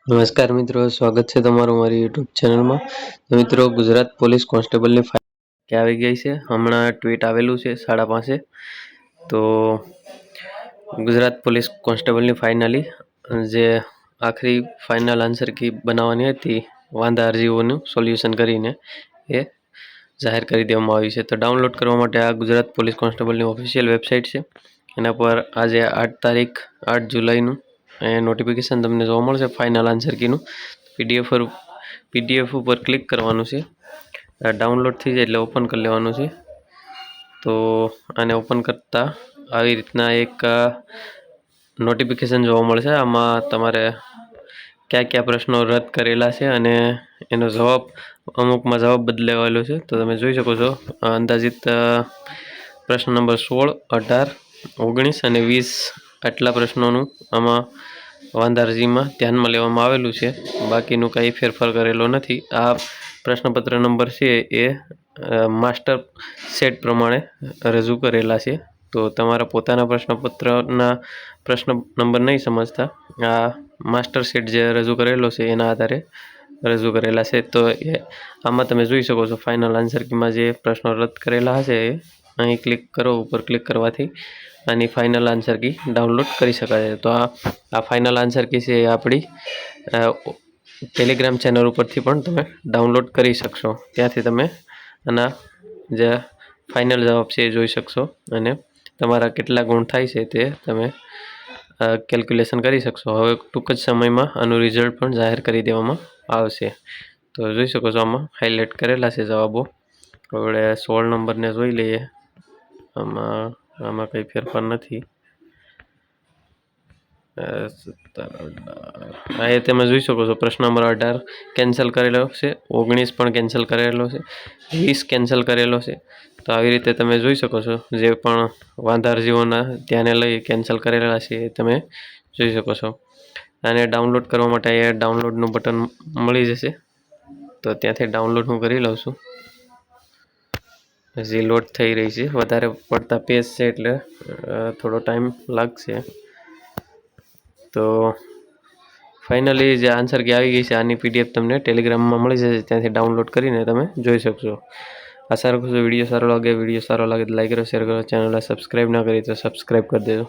નમસ્કાર મિત્રો, સ્વાગત છે તમારું મારી યુટ્યુબ ચેનલમાં। તો મિત્રો, ગુજરાત પોલીસ કોન્સ્ટેબલની ફાઇલ કે આવી ગઈ છે। હમણાં ટ્વીટ આવેલું છે 5:30। તો ગુજરાત પોલીસ કોન્સ્ટેબલની ફાઇનલી જે આખરી ફાઇનલ આન્સર કી બનાવવાની હતી વાંધા અરજીઓનું સોલ્યુશન કરીને એ જાહેર કરી દેવામાં આવી છે। તો ડાઉનલોડ કરવા માટે આ ગુજરાત પોલીસ કોન્સ્ટેબલની ઓફિશિયલ વેબસાઇટ છે। એના પર આજે 8 તારીખ 8 જુલાઈનું નોટિફિકેશન તમને જોવા મળશે ફાઇનલ આન્સર કીનું। પીડીએફ ઉપર ક્લિક કરવાનું છે। ડાઉનલોડ થઈ જાય એટલે ઓપન કરી લેવાનું છે। તો આને ઓપન કરતાં આવી રીતના એક નોટિફિકેશન જોવા મળશે। આમાં તમારે કયા પ્રશ્નો રદ કરેલા છે અને એનો જવાબ અમુકમાં જવાબ બદલાવેલો છે। તો તમે જોઈ શકો છો અંદાજિત પ્રશ્ન નંબર 16, 18, 19 અને 20 આટલા પ્રશ્નોનું આમાં વાંધા અરજીમાં ધ્યાનમાં લેવામાં આવેલું છે। બાકીનું કંઈ ફેરફાર કરેલો નથી। આ પ્રશ્નપત્ર નંબર છે એ માસ્ટર સેટ પ્રમાણે રજૂ કરેલા છે। તો તમારા પોતાના પ્રશ્નપત્રના પ્રશ્ન નંબર નહીં સમજતા આ માસ્ટર સેટ જે રજૂ કરેલો છે એના આધારે રજૂ કરેલા છે। તો એ આમાં તમે જોઈ શકો છો ફાઇનલ આન્સર કીમાં જે પ્રશ્નો રદ કરેલા હશે એ અહીં ક્લિક કરો, ઉપર ક્લિક કરવાથી આની ફાઇનલ આન્સર કી ડાઉનલોડ કરી શકાય છે। તો આ ફાઇનલ આન્સર કી છે એ આપણી ટેલિગ્રામ ચેનલ ઉપરથી પણ તમે ડાઉનલોડ કરી શકશો। ત્યાંથી તમે આના જે ફાઇનલ જવાબ છે એ જોઈ શકશો અને તમારા કેટલા ગુણ થાય છે તે તમે કેલ્ક્યુલેશન કરી શકશો। હવે ટૂંક જ સમયમાં આનું રિઝલ્ટ પણ જાહેર કરી દેવામાં આવશે। તો જોઈ શકો છો આમાં હાઇલાઇટ કરેલા છે જવાબો। હવે 16 નંબરને જોઈ લઈએ। આમાં કંઈ ફેરફાર નથી। એ તમે જોઈ શકો છો પ્રશ્ન નંબર 18 કેન્સલ કરેલો છે, 19 પણ કેન્સલ કરેલો છે, 20 કેન્સલ કરેલો છે। તો આવી રીતે તમે જોઈ શકો છો જે પણ વાંધા અરજીઓના ધ્યાને લઈ કેન્સલ કરેલા છે એ તમે જોઈ શકો છો। આને ડાઉનલોડ કરવા માટે અહીંયા ડાઉનલોડનું બટન મળી જશે। તો ત્યાંથી ડાઉનલોડ હું કરી લઉં છું। હજી લોડ થઈ રહી છે, વધારે પડતા પેજ છે એટલે થોડો ટાઈમ લાગશે। તો ફાઇનલી જે આન્સર કી આવી ગઈ છે આની પીડીએફ તમને ટેલિગ્રામમાં મળી જશે, ત્યાંથી ડાઉનલોડ કરીને તમે જોઈ શકશો। આશા રાખું છું વિડીયો સારો લાગે તો લાઈક કરો, શેર કરો, ચેનલને સબસ્ક્રાઈબ ના કરી તો સબસ્ક્રાઈબ કરી દેજો।